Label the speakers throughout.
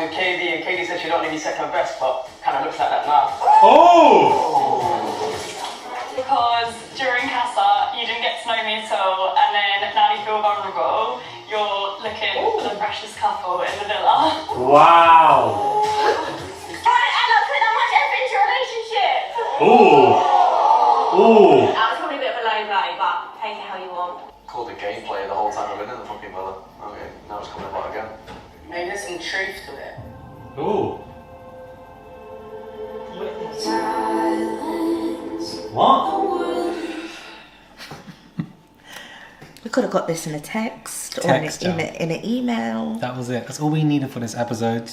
Speaker 1: with Kady, and Kady said she don't really second best, but kind of looks like that now.
Speaker 2: Oh!
Speaker 3: Because during Casa, you didn't get to know me at all, and then now you feel vulnerable, you're looking for the freshest couple in the villa.
Speaker 2: Wow!
Speaker 4: Why did Ella put that much effort into your relationship?
Speaker 2: Ooh! Ooh!
Speaker 4: That was probably a bit of a low blow, but take it how you want.
Speaker 1: Called the gameplay the whole time I've been in the fucking villa. Okay, now it's coming about again.
Speaker 5: Maybe there's some truth to it.
Speaker 2: Ooh! What?
Speaker 6: We could have got this in a text or
Speaker 2: Text,
Speaker 6: in an email.
Speaker 2: That was it. That's all we needed for this episode.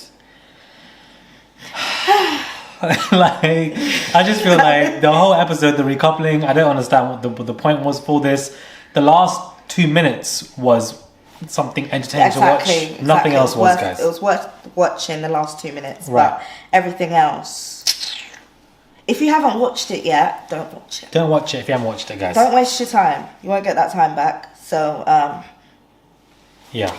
Speaker 2: Like, I just feel like the whole episode, the recoupling, I don't understand what the point was for this. The last 2 minutes was something entertaining to watch. Nothing else was, guys.
Speaker 6: It was worth watching the last 2 minutes,
Speaker 2: Right.
Speaker 6: but everything else. If you haven't watched it yet, don't watch it.
Speaker 2: Don't watch it if you haven't watched it, guys.
Speaker 6: Don't waste your time. You won't get that time back. So,
Speaker 2: Yeah.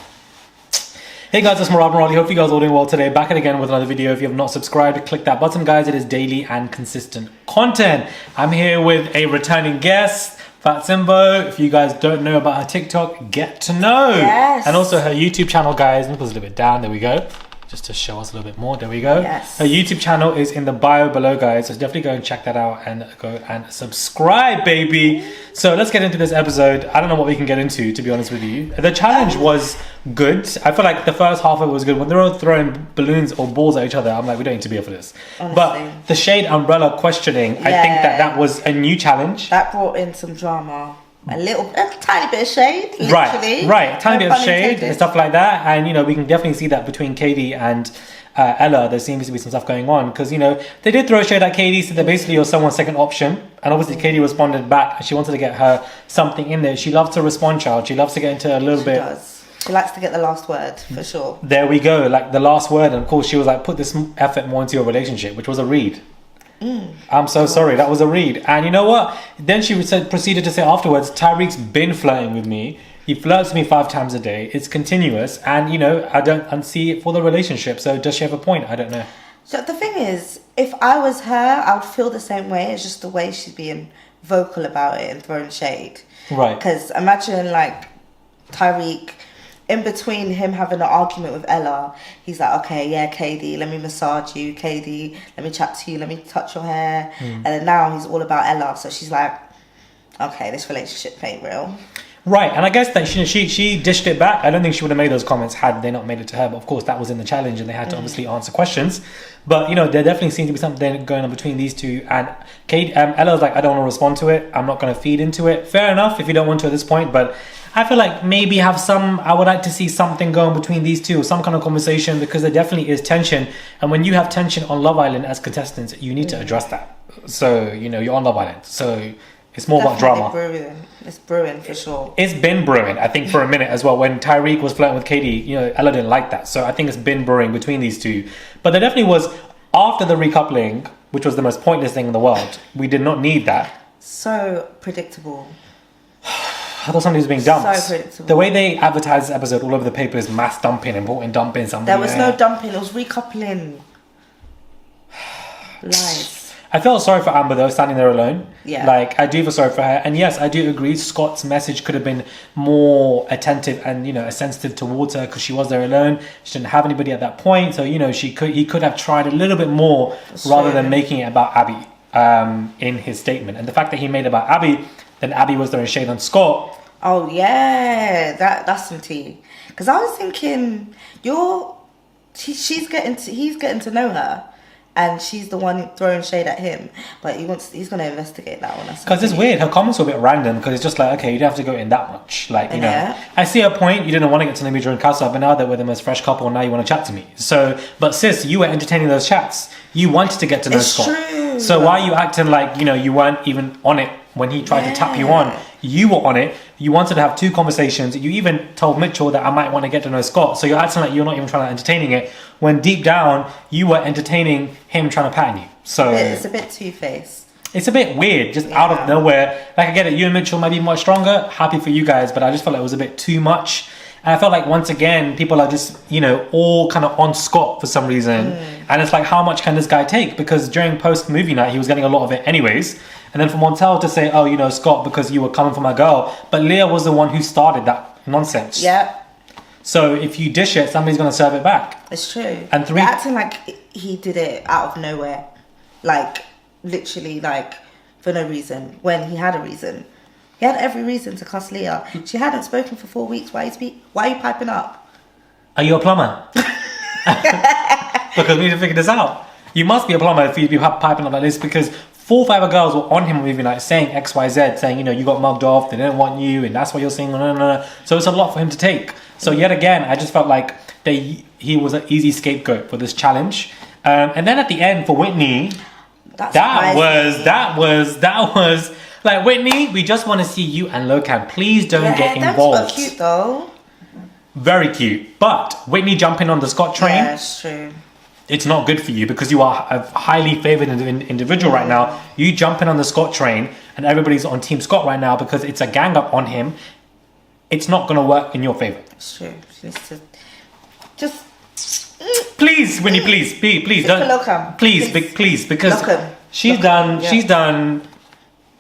Speaker 2: Hey guys, it's Murad Morali. Hope you guys are all doing well today. Back again with another video. If you have not subscribed, click that button, guys. It is daily and consistent content. I'm here with a returning guest, Fat Simbo. If you guys don't know about her TikTok, get to know.
Speaker 6: Yes.
Speaker 2: And also her YouTube channel, guys. Let me put it a little bit down. There we go. Just to show us a little bit more. There we go.
Speaker 6: Yes.
Speaker 2: Her YouTube channel is in the bio below, guys. So definitely go and check that out and go and subscribe, baby. So let's get into this episode. I don't know what we can get into, to be honest with you. The challenge was good. I feel like the first half of it was good. When they're all throwing balloons or balls at each other, I'm like, we don't need to be here for this.
Speaker 6: Honestly.
Speaker 2: But the shade umbrella questioning, I think that was a new challenge.
Speaker 6: that brought in some drama. A tiny bit of shade, literally.
Speaker 2: Right, tiny bit of
Speaker 6: pun
Speaker 2: shade
Speaker 6: intended.
Speaker 2: and stuff like that. And, you know, we can definitely see that between Kady and Ella, there seems to be some stuff going on. Because, you know, they did throw shade at Kady, so that basically you're someone's second option. And obviously Kady responded back and she wanted to get her something in there. She loves to respond, child. She loves to get into a little bit.
Speaker 6: Does. She likes to get the last word, for sure.
Speaker 2: There we go, like the last word. And of course she was like, put this effort more into your relationship, which was a read. I'm so sorry, that was a read. And you know what? Then she proceeded to say afterwards, Tyreek's been flirting with me. He flirts with me 5 times a day. It's continuous. And, you know, I don't unsee it for the relationship. So does she have a point? I don't know.
Speaker 6: So the thing is, if I was her, I would feel the same way. It's just the way she's being vocal about it and throwing shade.
Speaker 2: Right.
Speaker 6: Because imagine, like, Tyreek, in between him having an argument with Ella, he's like, okay, yeah, Kady, let me massage you. Kady, let me chat to you. Let me touch your hair. And then now he's all about Ella. So she's like, okay, this relationship ain't real.
Speaker 2: Right, and I guess that she dished it back. I don't think she would have made those comments had they not made it to her. But of course, that was in the challenge, and they had to obviously answer questions. But you know, there definitely seems to be something going on between these two. And Kate, Ella's like, I don't want to respond to it. I'm not going to feed into it. Fair enough if you don't want to at this point, but I feel like maybe I would like to see something going between these two, some kind of conversation, because there definitely is tension. And when you have tension on Love Island as contestants, you need to address that. So, you know, you're on Love Island. So it's more about drama.
Speaker 6: Brewing. It's brewing for sure.
Speaker 2: It's been brewing, I think, for a minute as well. When Tyreek was flirting with Kady, you know, Ella didn't like that. So I think it's been brewing between these two. But there definitely was, after the recoupling, which was the most pointless thing in the world, we did not need that.
Speaker 6: So predictable.
Speaker 2: I thought somebody was being dumped.
Speaker 6: So predictable.
Speaker 2: The way they advertised this episode all over the paper is mass dumping, important dumping. Somebody.
Speaker 6: There was no dumping. It was recoupling. Lies.
Speaker 2: I felt sorry for Amber though, standing there alone.
Speaker 6: Yeah.
Speaker 2: Like, I do feel sorry for her. And yes, I do agree, Scott's message could have been more attentive and, you know, sensitive towards her because she was there alone. She didn't have anybody at that point. So, you know, he could have tried a little bit more rather than making it about Abby in his statement. And the fact that he made it about Abby, then Abby was throwing shade on Scott.
Speaker 6: Oh yeah, that's some tea. Because I was thinking, he's getting to know her. And she's the one throwing shade at him, but he's going to investigate that one.
Speaker 2: Because it's weird. Her comments were a bit random. Because it's just like, okay, you don't have to go in that much. Like, you know,
Speaker 6: Yeah.
Speaker 2: I see her point. You didn't want to get to know me during Casa, but now that we're the most fresh couple, now you want to chat to me. So, but sis, you were entertaining those chats. You wanted to get to know Scott.
Speaker 6: True.
Speaker 2: So why are you acting like, you know, you weren't even on it when he tried to tap you on? You were on it. You wanted to have 2 conversations. You even told Mitchell that I might want to get to know Scott. So you're acting like you're not even trying to entertaining it, when deep down you were entertaining him trying to pattern you. So
Speaker 6: it's a bit two-faced.
Speaker 2: It's a bit weird, just out of nowhere. Like, I get it, you and Mitchell might be much stronger. Happy for you guys, but I just felt like it was a bit too much. And I felt like once again, people are just, all kind of on Scott for some reason. And it's like, how much can this guy take? Because during post-movie night, he was getting a lot of it anyways. And then for Montel to say, oh, Scott, because you were coming for my girl. But Leah was the one who started that nonsense.
Speaker 6: Yeah.
Speaker 2: So if you dish it, somebody's going to serve it back.
Speaker 6: It's true.
Speaker 2: And
Speaker 6: They're acting like he did it out of nowhere. Like, literally, like, for no reason. When he had a reason. He had every reason to cuss Leah. She hadn't spoken for 4 weeks. Why are you piping up?
Speaker 2: Are you a plumber? Because we need to figure this out. You must be a plumber if you'd be piping up like this, because 4 or 5 girls were on him on movie night saying XYZ, saying, you got mugged off, they didn't want you, and that's why you're saying, no. So it's a lot for him to take. So yet again, I just felt like he was an easy scapegoat for this challenge. And then at the end for Whitney, that was like, Whitney, we just want to see you and Locan. Please don't get involved.
Speaker 6: That's so cute though.
Speaker 2: Very cute. But Whitney jumping on the Scott train.
Speaker 6: Yeah, it's true.
Speaker 2: It's not good for you because you are a highly favoured individual right now. You jumping on the Scott train and everybody's on Team Scott right now because it's a gang up on him. It's not going to work in your favour.
Speaker 6: It's true. She needs to just...
Speaker 2: Please, Whitney, please don't. Please, because she's done...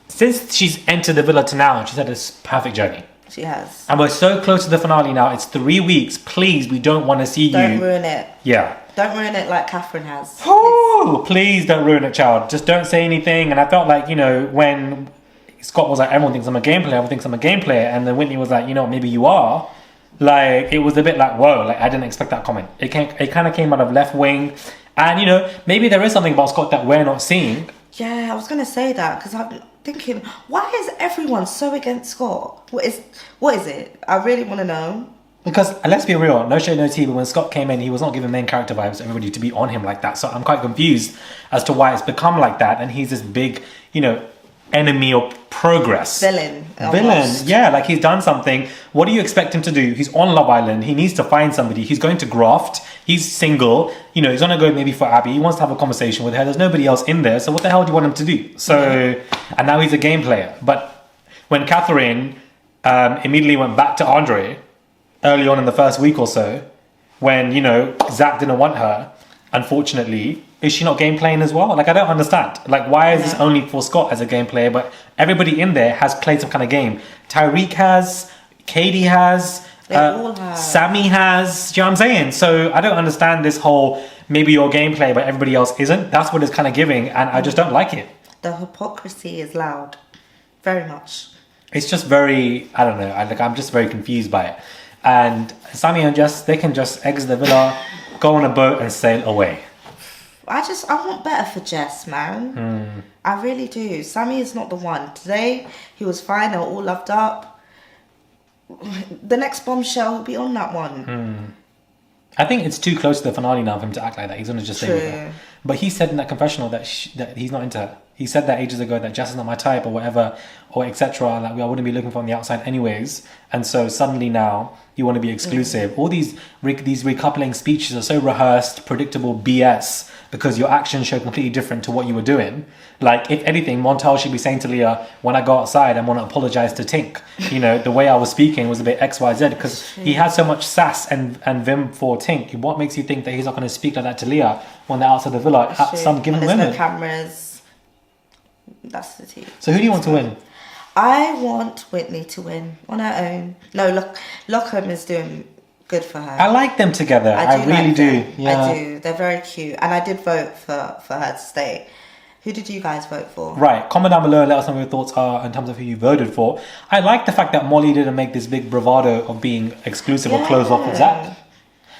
Speaker 2: Since she's entered the villa to now, she's had this perfect journey.
Speaker 6: She has.
Speaker 2: And we're so close to the finale now. It's 3 weeks. Please, we don't want to see you.
Speaker 6: Don't ruin it.
Speaker 2: Yeah.
Speaker 6: Don't ruin it like Catherine has.
Speaker 2: Oh, please don't ruin it, child. Just don't say anything. And I felt like, when Scott was like, everyone thinks I'm a game player, and then Whitney was like, maybe you are. Like, it was a bit like, whoa, like I didn't expect that comment. It kind of came out of left wing. And, maybe there is something about Scott that we're not seeing.
Speaker 6: Yeah, I was going to say that because I've been thinking, why is everyone so against Scott? What is it? I really want to know.
Speaker 2: Because, let's be real, no shade, no tea, but when Scott came in, he was not giving main character vibes to everybody to be on him like that. So I'm quite confused as to why it's become like that. And he's this big, enemy of progress.
Speaker 6: Villain,
Speaker 2: yeah, like he's done something. What do you expect him to do? He's on Love Island. He needs to find somebody. He's going to graft. He's single. He's going to go maybe for Abby. He wants to have a conversation with her. There's nobody else in there. So what the hell do you want him to do? So, and now he's a game player. But when Catherine immediately went back to Andre early on in the first week or so, when, Zach didn't want her, unfortunately, is she not game playing as well? Like, I don't understand. Like, why is this only for Scott as a game player, but everybody in there has played some kind of game? Tyreek has, Kady has,
Speaker 6: they all have.
Speaker 2: Sammy has, do you know what I'm saying? So I don't understand this whole, maybe you're a game player, but everybody else isn't. That's what it's kind of giving, and I just don't like it.
Speaker 6: The hypocrisy is loud. Very much.
Speaker 2: It's just very, I don't know, I'm just very confused by it. And Sammy and Jess, they can just exit the villa, go on a boat and sail away.
Speaker 6: I want better for Jess, man. I really do. Sammy is not the one. Today, he was fine. They were all loved up. The next bombshell will be on that one.
Speaker 2: I think it's too close to the finale now for him to act like that. He's going to just stay with her. But he said in that confessional that he's not into her. He said that ages ago that Jess is not my type or whatever, or etc. Like, I wouldn't be looking for on the outside anyways. And so suddenly now you want to be exclusive. All these recoupling speeches are so rehearsed, predictable BS because your actions show completely different to what you were doing. Like, if anything, Montel should be saying to Leah, when I go outside, I want to apologize to Tink. The way I was speaking was a bit XYZ because he had so much sass and vim for Tink. What makes you think that he's not going to speak like that to Leah when they're outside the villa at some given moment?
Speaker 6: There's no cameras. That's the tea.
Speaker 2: So who do you want to win?
Speaker 6: I want Whitney to win on her own. No, Lockham is doing good for her.
Speaker 2: I like them together. I really do. Yeah.
Speaker 6: I do. They're very cute. And I did vote for her to stay. Who did you guys vote for?
Speaker 2: Right. Comment down below and let us know what your thoughts are in terms of who you voted for. I like the fact that Molly didn't make this big bravado of being exclusive or closed off with Zach.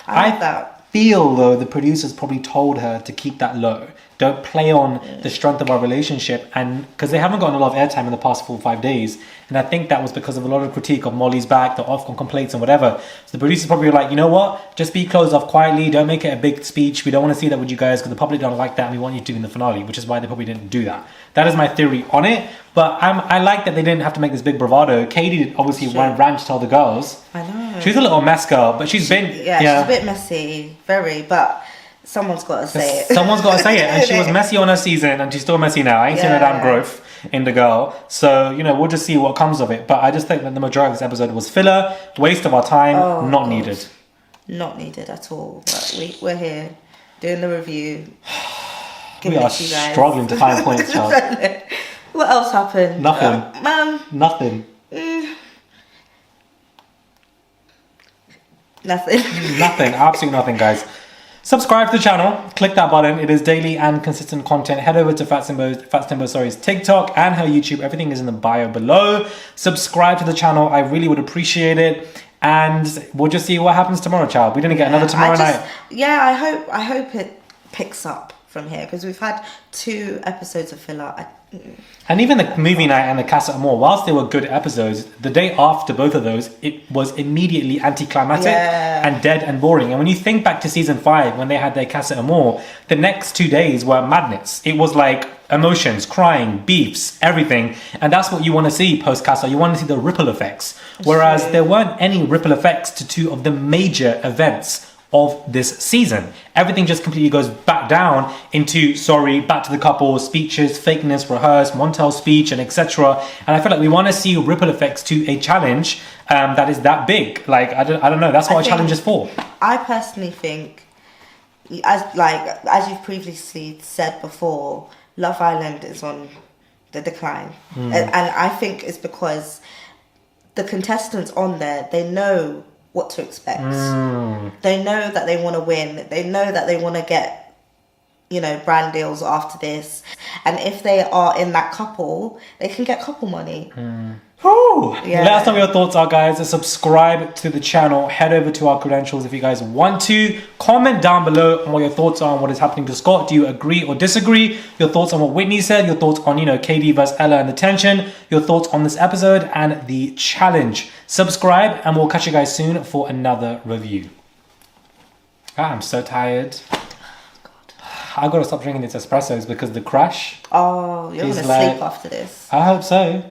Speaker 6: I like that.
Speaker 2: Feel though the producers probably told her to keep that low. Don't play on the strength of our relationship, and because they haven't gotten a lot of airtime in the past 4 or 5 days, and I think that was because of a lot of critique of Molly's back, the Ofcom complaints and whatever. So the producers probably were like, you know what, just be closed off quietly, don't make it a big speech, we don't want to see that with you guys because the public don't like that and we want you to in the finale, which is why they probably didn't do that. That is my theory on it, but I like that they didn't have to make this big bravado. Kady obviously ran to tell the girls.
Speaker 6: I know.
Speaker 2: She's a little mess girl, but she's been...
Speaker 6: Yeah, she's a bit messy, very, but Someone's got to say it.
Speaker 2: Someone's got to say it. And she was messy on her season, and she's still messy now. I ain't seen no damn growth in the girl. So, you know, we'll just see what comes of it. But I just think that the majority of this episode was filler, waste of our time, not needed.
Speaker 6: Not needed at all. But we're here doing the review.
Speaker 2: We are struggling to find points, child.
Speaker 6: What else happened?
Speaker 2: Nothing.
Speaker 6: Nothing.
Speaker 2: Nothing. Absolutely nothing, guys. Subscribe to the channel, click that button. It is daily and consistent content. Head over to Fatstimbo's TikTok and her YouTube. Everything is in the bio below. Subscribe to the channel. I really would appreciate it. And we'll just see what happens tomorrow, child. We're gonna get another tomorrow night.
Speaker 6: Yeah, I hope it picks up from here, because we've had 2 episodes of filler.
Speaker 2: And even the movie night and the Casa Amor, whilst they were good episodes, the day after both of those, it was immediately anticlimactic and dead and boring. And when you think back to season 5, when they had their Casa Amor, the next 2 days were madness. It was like emotions, crying, beefs, everything. And that's what you want to see post Casa. You want to see the ripple effects. Whereas there weren't any ripple effects to 2 of the major events of this season. Everything just completely goes back down into back to the couple, speeches, fakeness, rehearsed, Montel's speech, and etc. And I feel like we want to see ripple effects to a challenge that is that big. Like I don't know. That's what a challenge is for. I
Speaker 6: personally think, as you've previously said before, Love Island is on the decline, and I think it's because the contestants on there, they know what to expect. They know that they want to win. They know that they want to get, brand deals after this. And if they are in that couple, they can get couple money. Let us know what your thoughts are, guys. Subscribe to the channel. Head over to our credentials if you guys want to. Comment down below on what your thoughts are on what is happening to Scott. Do you agree or disagree? Your thoughts on what Whitney said. Your thoughts on, Kady versus Ella and the tension. Your thoughts on this episode and the challenge. Subscribe and we'll catch you guys soon for another review. I'm so tired. I gotta stop drinking these espressos because the crash. Oh, you're gonna sleep after this.
Speaker 2: I hope so.